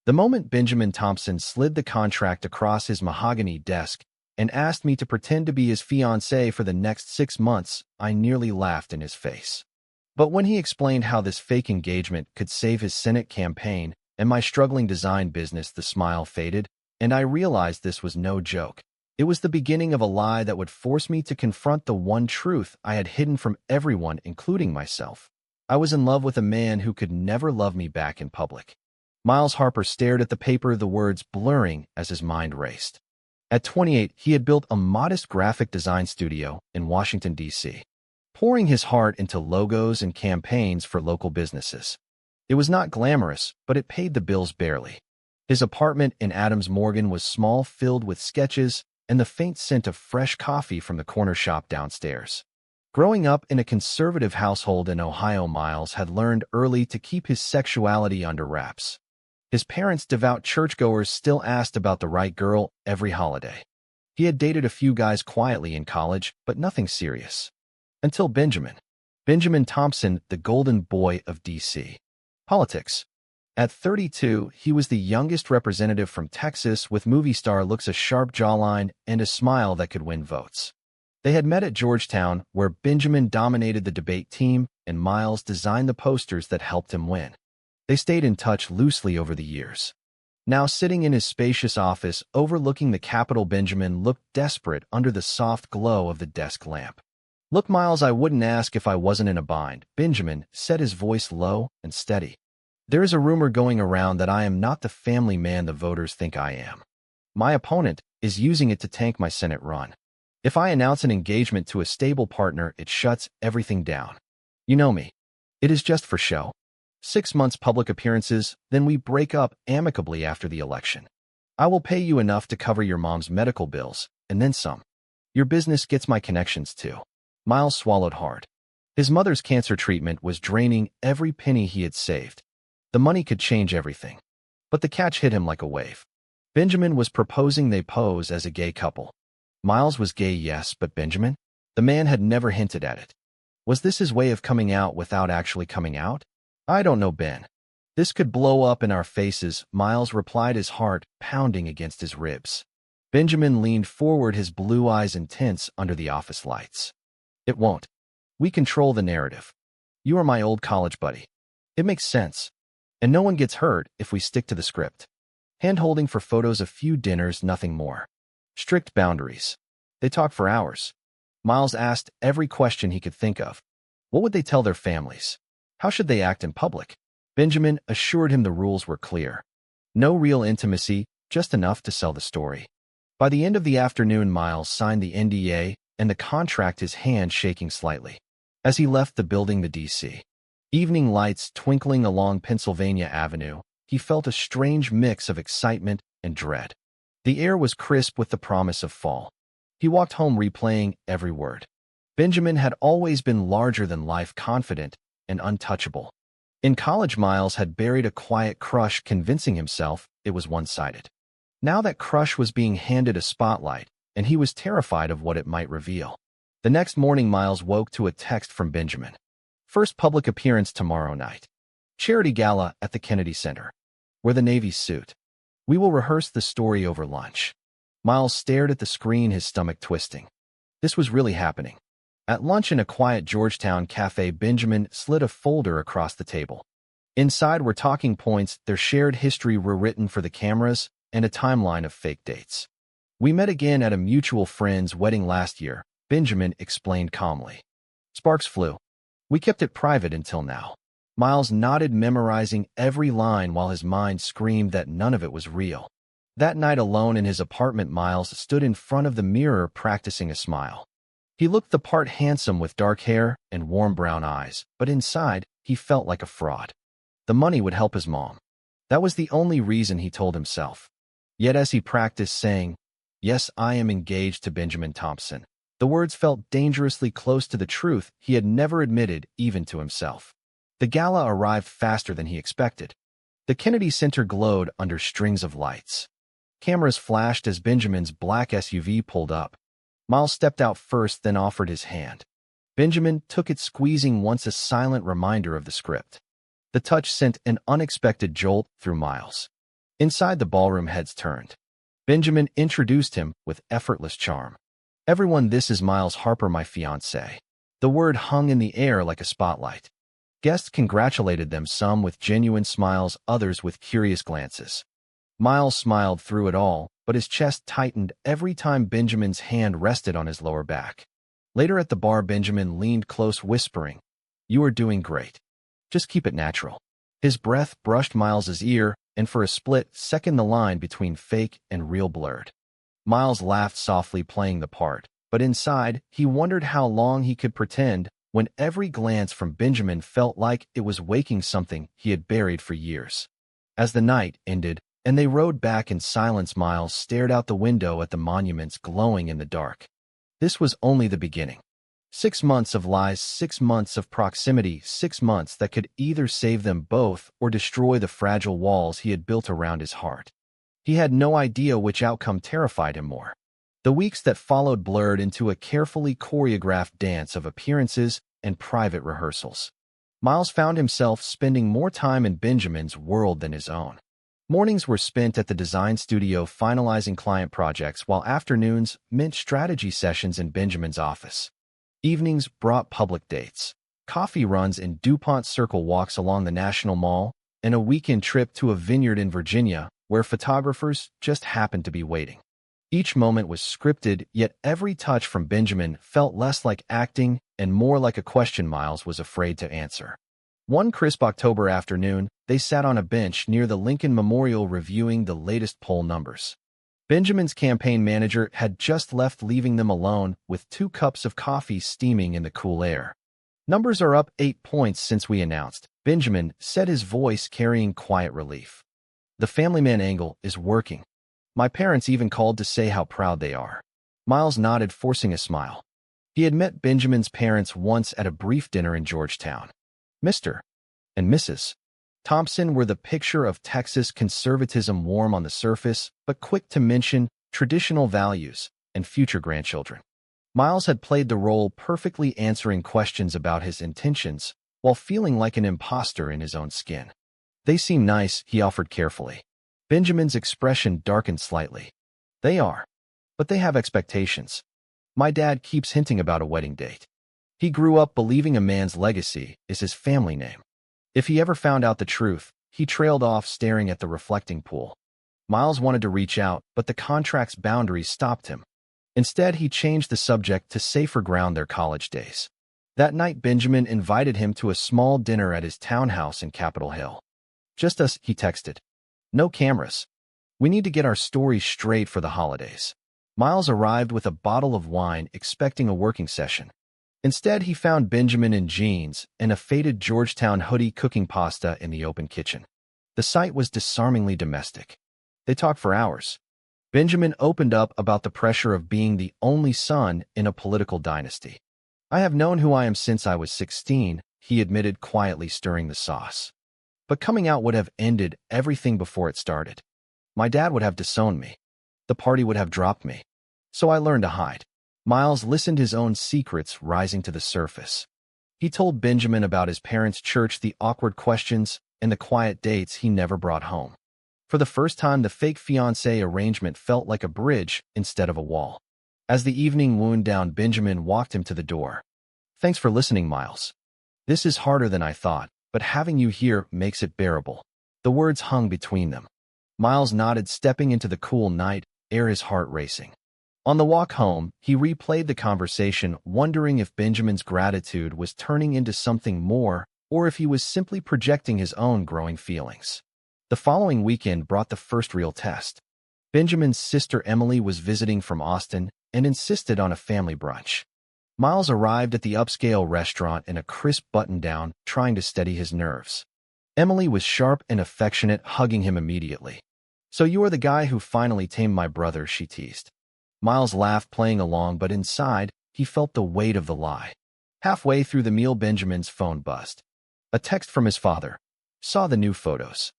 The moment Benjamin Thompson slid the contract across his mahogany desk and asked me to pretend to be his fiancé for the next 6 months, I nearly laughed in his face. But when he explained how this fake engagement could save his Senate campaign and my struggling design business, the smile faded, and I realized this was no joke. It was the beginning of a lie that would force me to confront the one truth I had hidden from everyone, including myself. I was in love with a man who could never love me back in public. Miles Harper stared at the paper, the words blurring as his mind raced. At 28, he had built a modest graphic design studio in Washington, D.C., pouring his heart into logos and campaigns for local businesses. It was not glamorous, but it paid the bills barely. His apartment in Adams Morgan was small, filled with sketches and the faint scent of fresh coffee from the corner shop downstairs. Growing up in a conservative household in Ohio, Miles had learned early to keep his sexuality under wraps. His parents, devout churchgoers, still asked about the right girl every holiday. He had dated a few guys quietly in college, but nothing serious. Until Benjamin Thompson, the golden boy of D.C. politics. At 32, he was the youngest representative from Texas with movie star looks, a sharp jawline, and a smile that could win votes. They had met at Georgetown, where Benjamin dominated the debate team and Miles designed the posters that helped him win. They stayed in touch loosely over the years. Now sitting in his spacious office overlooking the Capitol, Benjamin looked desperate under the soft glow of the desk lamp. "Look, Miles, I wouldn't ask if I wasn't in a bind," Benjamin said, his voice low and steady. "There is a rumor going around that I am not the family man the voters think I am. My opponent is using it to tank my Senate run. If I announce an engagement to a stable partner, it shuts everything down. You know me. It is just for show. 6 months public appearances, then we break up amicably after the election. I will pay you enough to cover your mom's medical bills, and then some. Your business gets my connections too." Miles swallowed hard. His mother's cancer treatment was draining every penny he had saved. The money could change everything. But the catch hit him like a wave. Benjamin was proposing they pose as a gay couple. Miles was gay, yes, but Benjamin? The man had never hinted at it. Was this his way of coming out without actually coming out? "I don't know, Ben. This could blow up in our faces," Miles replied, his heart pounding against his ribs. Benjamin leaned forward, his blue eyes intense under the office lights. "It won't. We control the narrative. You are my old college buddy. It makes sense. And no one gets hurt if we stick to the script. Hand-holding for photos, a few dinners, nothing more. Strict boundaries." They talked for hours. Miles asked every question he could think of. What would they tell their families? How should they act in public? Benjamin assured him the rules were clear. No real intimacy, just enough to sell the story. By the end of the afternoon, Miles signed the NDA and the contract, his hand shaking slightly. As he left the building, the D.C. evening lights twinkling along Pennsylvania Avenue, he felt a strange mix of excitement and dread. The air was crisp with the promise of fall. He walked home replaying every word. Benjamin had always been larger than life, confident and untouchable. In college, Miles had buried a quiet crush, convincing himself it was one-sided. Now that crush was being handed a spotlight, and he was terrified of what it might reveal. The next morning, Miles woke to a text from Benjamin. "First public appearance tomorrow night. Charity gala at the Kennedy Center. Wear the Navy suit. We will rehearse the story over lunch." Miles stared at the screen, his stomach twisting. This was really happening. At lunch in a quiet Georgetown cafe, Benjamin slid a folder across the table. Inside were talking points, their shared history rewritten for the cameras, and a timeline of fake dates. "We met again at a mutual friend's wedding last year," Benjamin explained calmly. "Sparks flew. We kept it private until now." Miles nodded, memorizing every line while his mind screamed that none of it was real. That night, alone in his apartment, Miles stood in front of the mirror practicing a smile. He looked the part, handsome with dark hair and warm brown eyes, but inside, he felt like a fraud. The money would help his mom. That was the only reason, he told himself. Yet as he practiced saying, "Yes, I am engaged to Benjamin Thompson," the words felt dangerously close to the truth he had never admitted even to himself. The gala arrived faster than he expected. The Kennedy Center glowed under strings of lights. Cameras flashed as Benjamin's black SUV pulled up. Miles stepped out first, then offered his hand. Benjamin took it, squeezing once, a silent reminder of the script. The touch sent an unexpected jolt through Miles. Inside the ballroom, heads turned. Benjamin introduced him with effortless charm. "Everyone, this is Miles Harper, my fiancé." The word hung in the air like a spotlight. Guests congratulated them, some with genuine smiles, others with curious glances. Miles smiled through it all, but his chest tightened every time Benjamin's hand rested on his lower back. Later at the bar, Benjamin leaned close, whispering, "You are doing great. Just keep it natural." His breath brushed Miles's ear, and for a split second the line between fake and real blurred. Miles laughed softly, playing the part, but inside, he wondered how long he could pretend when every glance from Benjamin felt like it was waking something he had buried for years. As the night ended, and they rode back in silence, Miles stared out the window at the monuments glowing in the dark. This was only the beginning. 6 months of lies, 6 months of proximity, 6 months that could either save them both or destroy the fragile walls he had built around his heart. He had no idea which outcome terrified him more. The weeks that followed blurred into a carefully choreographed dance of appearances and private rehearsals. Miles found himself spending more time in Benjamin's world than his own. Mornings were spent at the design studio finalizing client projects, while afternoons meant strategy sessions in Benjamin's office. Evenings brought public dates, coffee runs and DuPont Circle walks along the National Mall, and a weekend trip to a vineyard in Virginia where photographers just happened to be waiting. Each moment was scripted, yet every touch from Benjamin felt less like acting and more like a question Miles was afraid to answer. One crisp October afternoon, they sat on a bench near the Lincoln Memorial reviewing the latest poll numbers. Benjamin's campaign manager had just left, leaving them alone with 2 cups of coffee steaming in the cool air. "Numbers are up 8 points since we announced," Benjamin said, his voice carrying quiet relief. "The family man angle is working. My parents even called to say how proud they are." Miles nodded, forcing a smile. He had met Benjamin's parents once at a brief dinner in Georgetown. Mr. and Mrs. Thompson were the picture of Texas conservatism, warm on the surface, but quick to mention traditional values and future grandchildren. Miles had played the role perfectly, answering questions about his intentions while feeling like an imposter in his own skin. "They seem nice," he offered carefully. Benjamin's expression darkened slightly. "They are. But they have expectations. My dad keeps hinting about a wedding date. He grew up believing a man's legacy is his family name. If he ever found out the truth," he trailed off, staring at the reflecting pool. Miles wanted to reach out, but the contract's boundaries stopped him. Instead, he changed the subject to safer ground: their college days. That night, Benjamin invited him to a small dinner at his townhouse in Capitol Hill. "Just us," he texted. "No cameras. We need to get our story straight for the holidays." Miles arrived with a bottle of wine, expecting a working session. Instead, he found Benjamin in jeans and a faded Georgetown hoodie cooking pasta in the open kitchen. The sight was disarmingly domestic. They talked for hours. Benjamin opened up about the pressure of being the only son in a political dynasty. "I have known who I am since I was 16, he admitted, quietly stirring the sauce. "But coming out would have ended everything before it started. My dad would have disowned me. The party would have dropped me. So I learned to hide." Miles listened, his own secrets rising to the surface. He told Benjamin about his parents' church, the awkward questions, and the quiet dates he never brought home. For the first time, the fake fiancé arrangement felt like a bridge instead of a wall. As the evening wound down, Benjamin walked him to the door. "Thanks for listening, Miles. This is harder than I thought, but having you here makes it bearable." The words hung between them. Miles nodded, stepping into the cool night air, his heart racing. On the walk home, he replayed the conversation, wondering if Benjamin's gratitude was turning into something more or if he was simply projecting his own growing feelings. The following weekend brought the first real test. Benjamin's sister Emily was visiting from Austin and insisted on a family brunch. Miles arrived at the upscale restaurant in a crisp button-down, trying to steady his nerves. Emily was sharp and affectionate, hugging him immediately. "So you are the guy who finally tamed my brother," she teased. Miles laughed, playing along, but inside, he felt the weight of the lie. Halfway through the meal, Benjamin's phone buzzed. A text from his father. "Saw the new photos.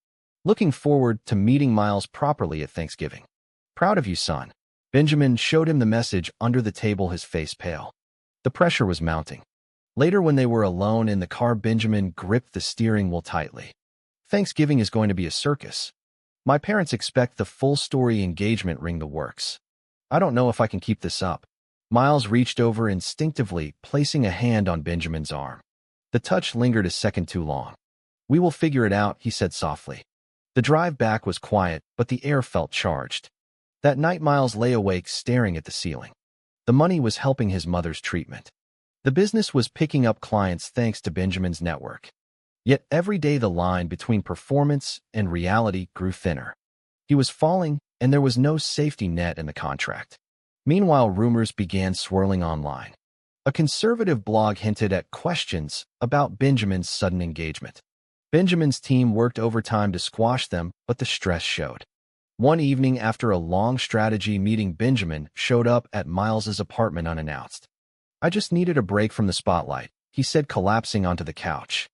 Looking forward to meeting Miles properly at Thanksgiving. Proud of you, son." Benjamin showed him the message under the table, his face pale. The pressure was mounting. Later, when they were alone in the car, Benjamin gripped the steering wheel tightly. "Thanksgiving is going to be a circus. My parents expect the full-story engagement ring the works. I don't know if I can keep this up. Miles reached over instinctively, placing a hand on Benjamin's arm. The touch lingered a second too long. We will figure it out, he said softly. The drive back was quiet, but the air felt charged. That night Miles lay awake staring at the ceiling. The money was helping his mother's treatment. The business was picking up clients thanks to Benjamin's network. Yet every day the line between performance and reality grew thinner. He was falling, and there was no safety net in the contract. Meanwhile, rumors began swirling online. A conservative blog hinted at questions about Benjamin's sudden engagement. Benjamin's team worked overtime to squash them, but the stress showed. One evening after a long strategy meeting, Benjamin showed up at Miles's apartment unannounced. I just needed a break from the spotlight, he said, collapsing onto the couch.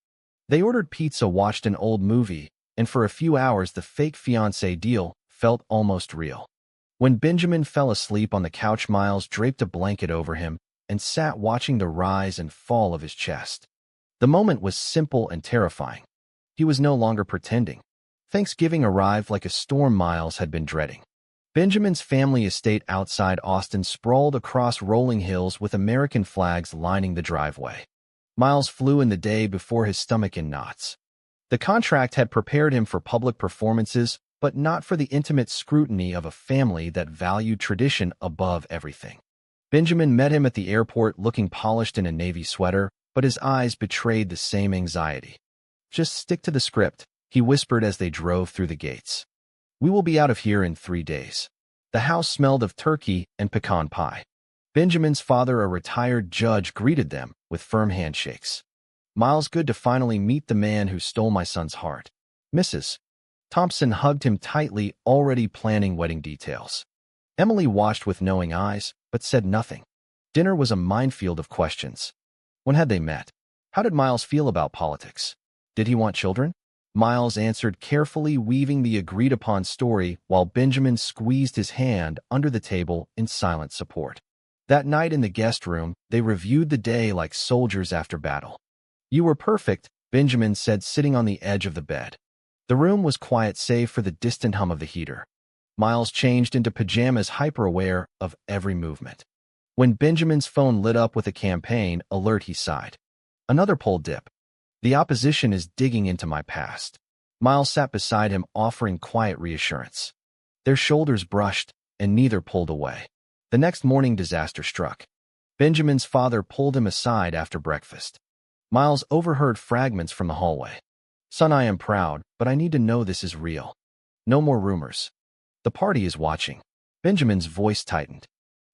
They ordered pizza, watched an old movie, and for a few hours the fake fiancé deal felt almost real. When Benjamin fell asleep on the couch, Miles draped a blanket over him and sat watching the rise and fall of his chest. The moment was simple and terrifying. He was no longer pretending. Thanksgiving arrived like a storm Miles had been dreading. Benjamin's family estate outside Austin sprawled across rolling hills with American flags lining the driveway. Miles flew in the day before, his stomach in knots. The contract had prepared him for public performances, but not for the intimate scrutiny of a family that valued tradition above everything. Benjamin met him at the airport looking polished in a navy sweater, but his eyes betrayed the same anxiety. Just stick to the script, he whispered as they drove through the gates. We will be out of here in 3 days. The house smelled of turkey and pecan pie. Benjamin's father, a retired judge, greeted them with firm handshakes. Miles, good to finally meet the man who stole my son's heart. Mrs. Thompson hugged him tightly, already planning wedding details. Emily watched with knowing eyes, but said nothing. Dinner was a minefield of questions. When had they met? How did Miles feel about politics? Did he want children? Miles answered carefully, weaving the agreed-upon story while Benjamin squeezed his hand under the table in silent support. That night in the guest room, they reviewed the day like soldiers after battle. You were perfect, Benjamin said, sitting on the edge of the bed. The room was quiet save for the distant hum of the heater. Miles changed into pajamas, hyper-aware of every movement. When Benjamin's phone lit up with a campaign alert, he sighed. Another poll dip. The opposition is digging into my past. Miles sat beside him, offering quiet reassurance. Their shoulders brushed, and neither pulled away. The next morning, disaster struck. Benjamin's father pulled him aside after breakfast. Miles overheard fragments from the hallway. Son, I am proud, but I need to know this is real. No more rumors. The party is watching. Benjamin's voice tightened.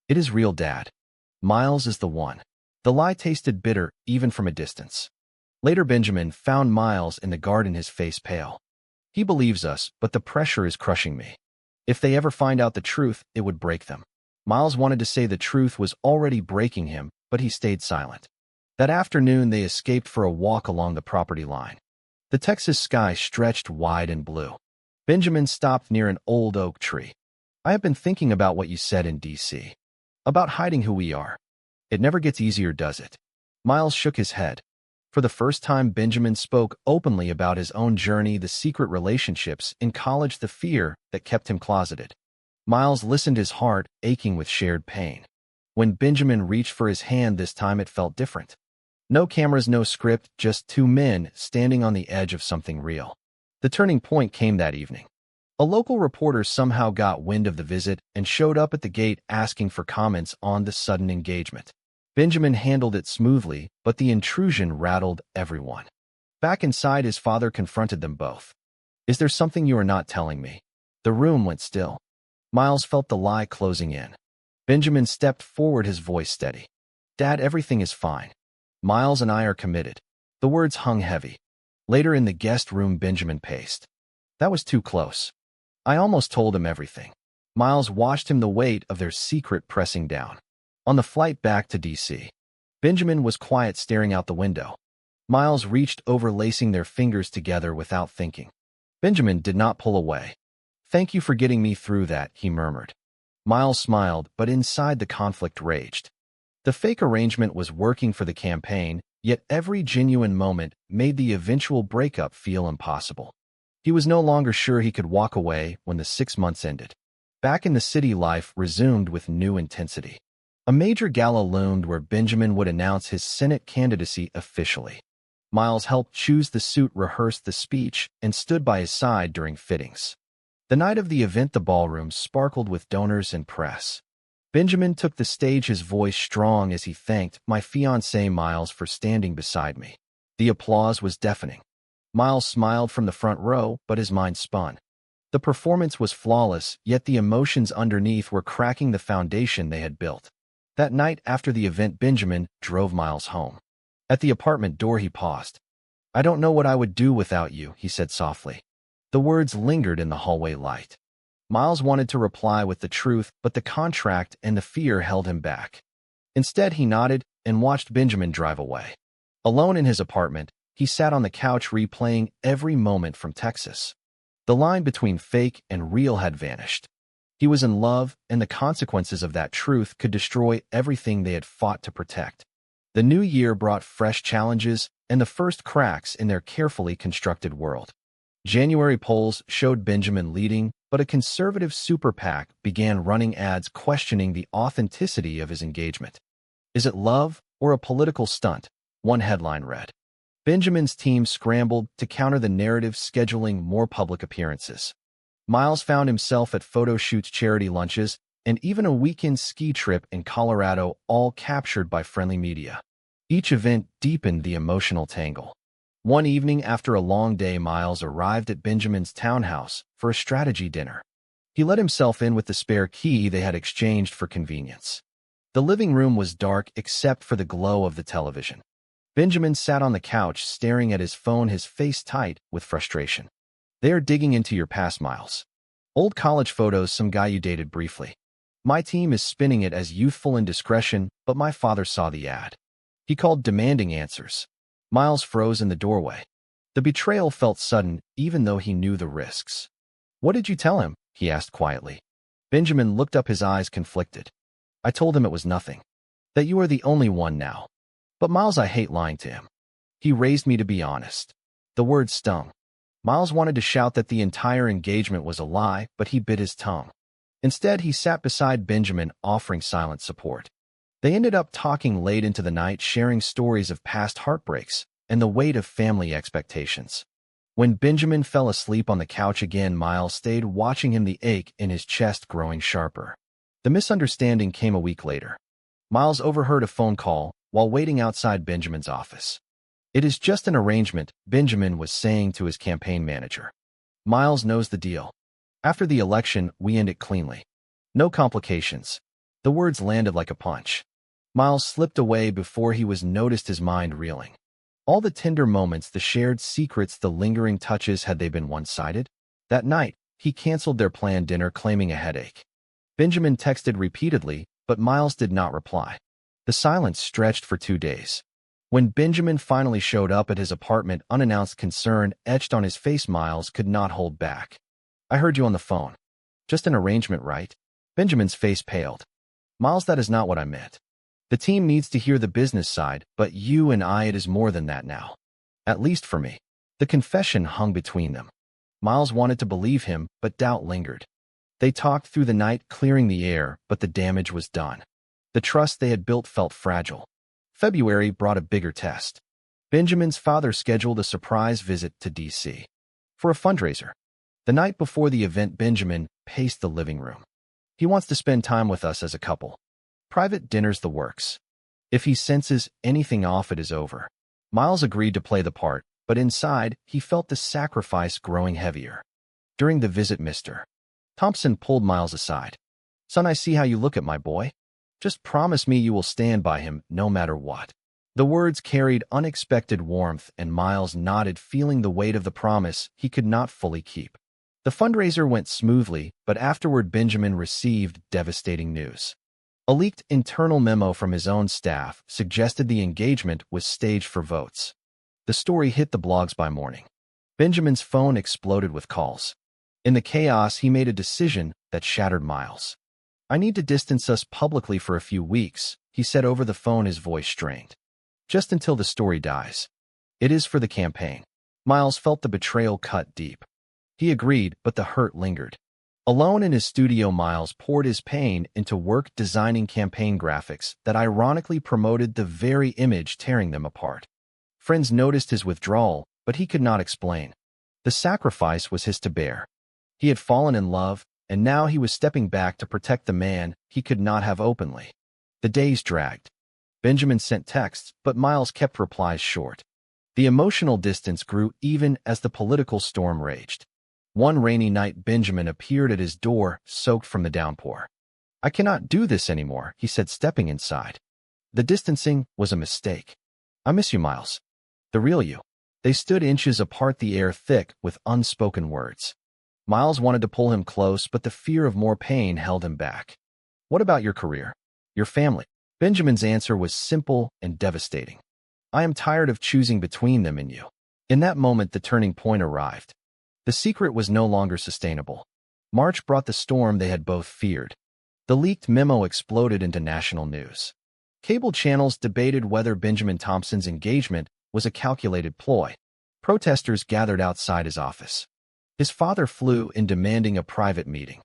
It is real, Dad. Miles is the one. The lie tasted bitter, even from a distance. Later, Benjamin found Miles in the garden, his face pale. He believes us, but the pressure is crushing me. If they ever find out the truth, it would break them. Miles wanted to say the truth was already breaking him, but he stayed silent. That afternoon, they escaped for a walk along the property line. The Texas sky stretched wide and blue. Benjamin stopped near an old oak tree. I have been thinking about what you said in D.C. about hiding who we are. It never gets easier, does it? Miles shook his head. For the first time, Benjamin spoke openly about his own journey, the secret relationships in college, the fear that kept him closeted. Miles listened, his heart aching with shared pain. When Benjamin reached for his hand this time, it felt different. No cameras, no script, just two men standing on the edge of something real. The turning point came that evening. A local reporter somehow got wind of the visit and showed up at the gate asking for comments on the sudden engagement. Benjamin handled it smoothly, but the intrusion rattled everyone. Back inside, his father confronted them both. Is there something you are not telling me? The room went still. Miles felt the lie closing in. Benjamin stepped forward, his voice steady. Dad, everything is fine. Miles and I are committed. The words hung heavy. Later in the guest room, Benjamin paced. That was too close. I almost told him everything. Miles watched him, the weight of their secret pressing down. On the flight back to D.C., Benjamin was quiet, staring out the window. Miles reached over, lacing their fingers together without thinking. Benjamin did not pull away. Thank you for getting me through that, he murmured. Miles smiled, but inside the conflict raged. The fake arrangement was working for the campaign, yet every genuine moment made the eventual breakup feel impossible. He was no longer sure he could walk away when the 6 months ended. Back in the city, life resumed with new intensity. A major gala loomed where Benjamin would announce his Senate candidacy officially. Miles helped choose the suit, rehearsed the speech, and stood by his side during fittings. The night of the event, the ballroom sparkled with donors and press. Benjamin took the stage, his voice strong as he thanked my fiancé Miles for standing beside me. The applause was deafening. Miles smiled from the front row, but his mind spun. The performance was flawless, yet the emotions underneath were cracking the foundation they had built. That night after the event, Benjamin drove Miles home. At the apartment door, he paused. "I don't know what I would do without you," he said softly. The words lingered in the hallway light. Miles wanted to reply with the truth, but the contract and the fear held him back. Instead, he nodded and watched Benjamin drive away. Alone in his apartment, he sat on the couch replaying every moment from Texas. The line between fake and real had vanished. He was in love, and the consequences of that truth could destroy everything they had fought to protect. The new year brought fresh challenges and the first cracks in their carefully constructed world. January polls showed Benjamin leading, but a conservative super PAC began running ads questioning the authenticity of his engagement. "Is it love or a political stunt?" one headline read. Benjamin's team scrambled to counter the narrative, scheduling more public appearances. Miles found himself at photo shoots, charity lunches, and even a weekend ski trip in Colorado, all captured by friendly media. Each event deepened the emotional tangle. One evening after a long day, Miles arrived at Benjamin's townhouse for a strategy dinner. He let himself in with the spare key they had exchanged for convenience. The living room was dark except for the glow of the television. Benjamin sat on the couch staring at his phone, his face tight with frustration. "They are digging into your past, Miles. Old college photos, some guy you dated briefly. My team is spinning it as youthful indiscretion, but my father saw the ad." He called, demanding answers. Miles froze in the doorway. The betrayal felt sudden, even though he knew the risks. "What did you tell him?" he asked quietly. Benjamin looked up, his eyes conflicted. "I told him it was nothing. That you are the only one now. But Miles, I hate lying to him. He raised me to be honest." The words stung. Miles wanted to shout that the entire engagement was a lie, but he bit his tongue. Instead, he sat beside Benjamin, offering silent support. They ended up talking late into the night, sharing stories of past heartbreaks and the weight of family expectations. When Benjamin fell asleep on the couch again, Miles stayed, watching him, the ache in his chest growing sharper. The misunderstanding came a week later. Miles overheard a phone call while waiting outside Benjamin's office. "It is just an arrangement," Benjamin was saying to his campaign manager. "Miles knows the deal. After the election, we end it cleanly. No complications." The words landed like a punch. Miles slipped away before he was noticed, his mind reeling. All the tender moments, the shared secrets, the lingering touches, had they been one-sided? That night, he canceled their planned dinner, claiming a headache. Benjamin texted repeatedly, but Miles did not reply. The silence stretched for 2 days. When Benjamin finally showed up at his apartment, unannounced, concern etched on his face, Miles could not hold back. "I heard you on the phone. Just an arrangement, right?" Benjamin's face paled. "Miles, that is not what I meant. The team needs to hear the business side, but you and I, it is more than that now. At least for me." The confession hung between them. Miles wanted to believe him, but doubt lingered. They talked through the night, clearing the air, but the damage was done. The trust they had built felt fragile. February brought a bigger test. Benjamin's father scheduled a surprise visit to D.C. for a fundraiser. The night before the event, Benjamin paced the living room. "He wants to spend time with us as a couple. Private dinners, the works. If he senses anything off, it is over." Miles agreed to play the part, but inside, he felt the sacrifice growing heavier. During the visit, Mr. Thompson pulled Miles aside. "Son, I see how you look at my boy. Just promise me you will stand by him no matter what." The words carried unexpected warmth, and Miles nodded, feeling the weight of the promise he could not fully keep. The fundraiser went smoothly, but afterward Benjamin received devastating news. A leaked internal memo from his own staff suggested the engagement was staged for votes. The story hit the blogs by morning. Benjamin's phone exploded with calls. In the chaos, he made a decision that shattered Miles. "I need to distance us publicly for a few weeks," he said over the phone, his voice strained. "Just until the story dies. It is for the campaign." Miles felt the betrayal cut deep. He agreed, but the hurt lingered. Alone in his studio, Miles poured his pain into work designing campaign graphics that ironically promoted the very image tearing them apart. Friends noticed his withdrawal, but he could not explain. The sacrifice was his to bear. He had fallen in love, and now he was stepping back to protect the man he could not have openly. The days dragged. Benjamin sent texts, but Miles kept replies short. The emotional distance grew even as the political storm raged. One rainy night, Benjamin appeared at his door, soaked from the downpour. "I cannot do this anymore," he said, stepping inside. The distancing was a mistake. "I miss you, Miles. The real you." They stood inches apart, the air thick with unspoken words. Miles wanted to pull him close, but the fear of more pain held him back. "What about your career? Your family?" Benjamin's answer was simple and devastating. "I am tired of choosing between them and you." In that moment, the turning point arrived. The secret was no longer sustainable. March brought the storm they had both feared. The leaked memo exploded into national news. Cable channels debated whether Benjamin Thompson's engagement was a calculated ploy. Protesters gathered outside his office. His father flew in demanding a private meeting.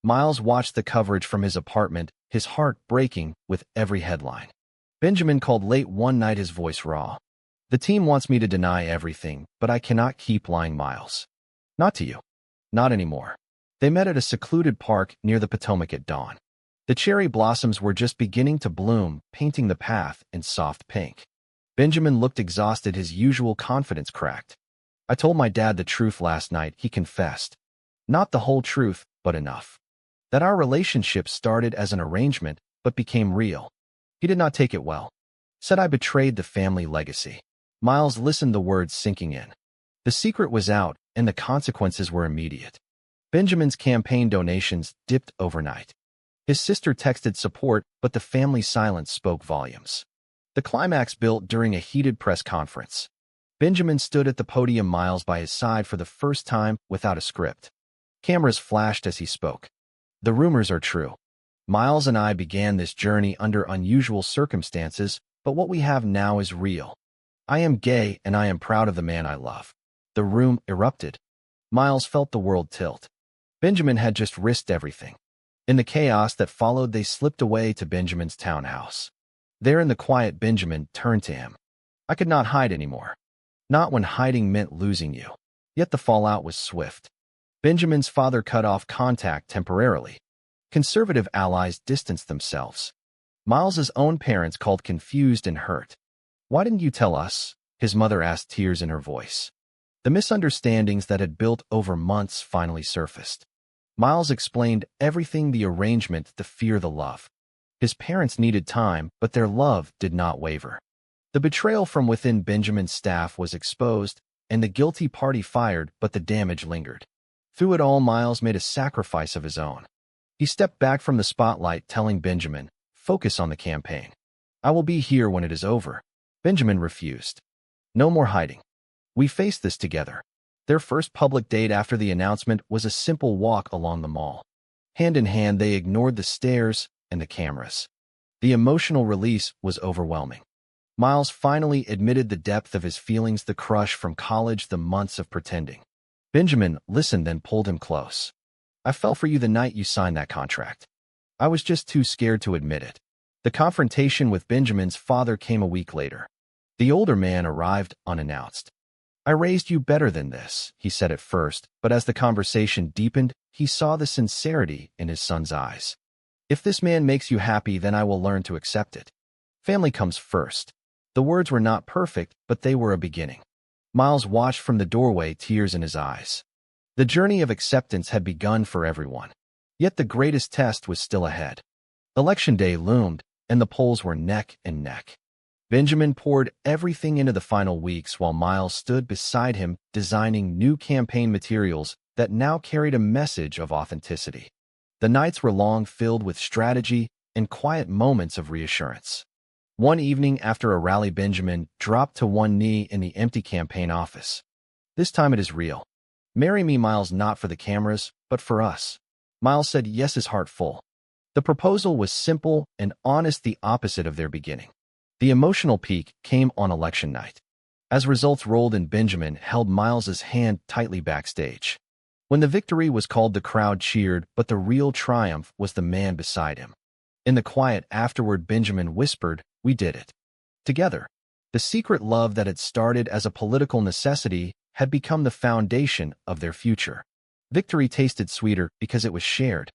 Miles watched the coverage from his apartment, his heart breaking with every headline. Benjamin called late one night, his voice raw. "The team wants me to deny everything, but I cannot keep lying, Miles. Not to you. Not anymore." They met at a secluded park near the Potomac at dawn. The cherry blossoms were just beginning to bloom, painting the path in soft pink. Benjamin looked exhausted, his usual confidence cracked. "I told my dad the truth last night," he confessed. "Not the whole truth, but enough. That our relationship started as an arrangement, but became real. He did not take it well. Said I betrayed the family legacy." Miles listened, the words sinking in. The secret was out, and the consequences were immediate. Benjamin's campaign donations dipped overnight. His sister texted support, but the family silence spoke volumes. The climax built during a heated press conference. Benjamin stood at the podium, Miles by his side for the first time without a script. Cameras flashed as he spoke. "The rumors are true. Miles and I began this journey under unusual circumstances, but what we have now is real. I am gay, and I am proud of the man I love." The room erupted. Miles felt the world tilt. Benjamin had just risked everything. In the chaos that followed, they slipped away to Benjamin's townhouse. There in the quiet, Benjamin turned to him. "I could not hide anymore. Not when hiding meant losing you." Yet the fallout was swift. Benjamin's father cut off contact temporarily. Conservative allies distanced themselves. Miles's own parents called, confused and hurt. "Why didn't you tell us?" his mother asked, tears in her voice. The misunderstandings that had built over months finally surfaced. Miles explained everything: the arrangement, the fear, the love. His parents needed time, but their love did not waver. The betrayal from within Benjamin's staff was exposed, and the guilty party fired, but the damage lingered. Through it all, Miles made a sacrifice of his own. He stepped back from the spotlight, telling Benjamin, "Focus on the campaign. I will be here when it is over." Benjamin refused. "No more hiding. We face this together." Their first public date after the announcement was a simple walk along the mall. Hand in hand, they ignored the stares and the cameras. The emotional release was overwhelming. Miles finally admitted the depth of his feelings, the crush from college, the months of pretending. Benjamin listened, then pulled him close. "I fell for you the night you signed that contract. I was just too scared to admit it." The confrontation with Benjamin's father came a week later. The older man arrived unannounced. "I raised you better than this," he said at first, but as the conversation deepened, he saw the sincerity in his son's eyes. "If this man makes you happy, then I will learn to accept it. Family comes first." The words were not perfect, but they were a beginning. Miles watched from the doorway, tears in his eyes. The journey of acceptance had begun for everyone. Yet the greatest test was still ahead. Election day loomed, and the polls were neck and neck. Benjamin poured everything into the final weeks while Miles stood beside him, designing new campaign materials that now carried a message of authenticity. The nights were long, filled with strategy and quiet moments of reassurance. One evening after a rally, Benjamin dropped to one knee in the empty campaign office. "This time it is real. Marry me, Miles, not for the cameras, but for us." Miles said yes, his heart full. The proposal was simple and honest, the opposite of their beginning. The emotional peak came on election night. As results rolled in, Benjamin held Miles's hand tightly backstage. When the victory was called, the crowd cheered, but the real triumph was the man beside him. In the quiet afterward, Benjamin whispered, "We did it. Together." The secret love that had started as a political necessity had become the foundation of their future. Victory tasted sweeter because it was shared.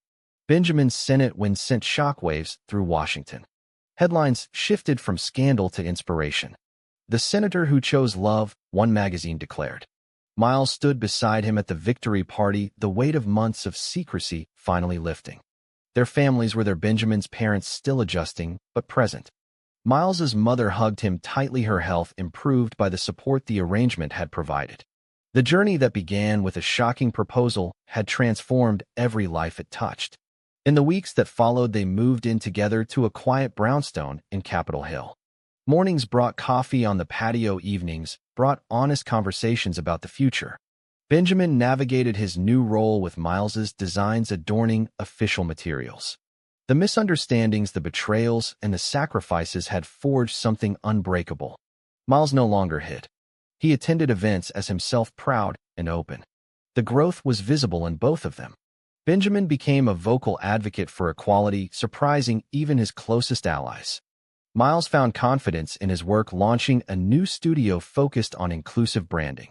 Benjamin's Senate win sent shockwaves through Washington. Headlines shifted from scandal to inspiration. "The senator who chose love," one magazine declared. Miles stood beside him at the victory party, the weight of months of secrecy finally lifting. Their families were there, Benjamin's parents still adjusting, but present. Miles's mother hugged him tightly, her health improved by the support the arrangement had provided. The journey that began with a shocking proposal had transformed every life it touched. In the weeks that followed, they moved in together to a quiet brownstone in Capitol Hill. Mornings brought coffee on the patio, evenings brought honest conversations about the future. Benjamin navigated his new role with Miles's designs adorning official materials. The misunderstandings, the betrayals, and the sacrifices had forged something unbreakable. Miles no longer hid. He attended events as himself, proud and open. The growth was visible in both of them. Benjamin became a vocal advocate for equality, surprising even his closest allies. Miles found confidence in his work, launching a new studio focused on inclusive branding.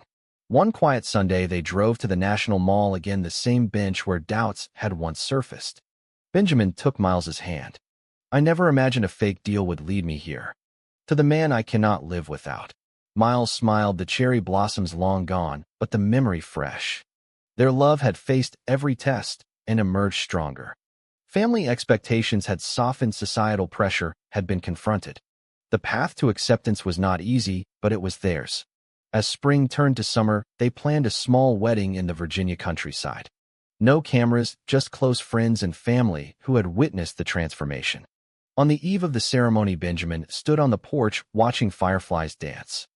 One quiet Sunday, they drove to the National Mall, again the same bench where doubts had once surfaced. Benjamin took Miles's hand. "I never imagined a fake deal would lead me here. To the man I cannot live without." Miles smiled, the cherry blossoms long gone, but the memory fresh. Their love had faced every test and emerged stronger. Family expectations had softened, societal pressure had been confronted. The path to acceptance was not easy, but it was theirs. As spring turned to summer, they planned a small wedding in the Virginia countryside. No cameras, just close friends and family who had witnessed the transformation. On the eve of the ceremony, Benjamin stood on the porch watching fireflies dance.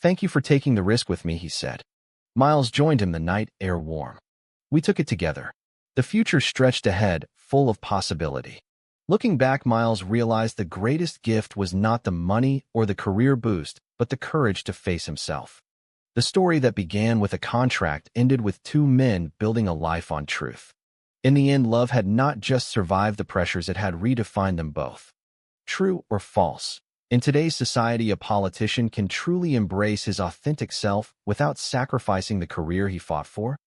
"Thank you for taking the risk with me," he said. Miles joined him, the night air warm. "We took it together." The future stretched ahead, full of possibility. Looking back, Miles realized the greatest gift was not the money or the career boost, but the courage to face himself. The story that began with a contract ended with two men building a life on truth. In the end, love had not just survived the pressures, it had redefined them both. True or false? In today's society, a politician can truly embrace his authentic self without sacrificing the career he fought for?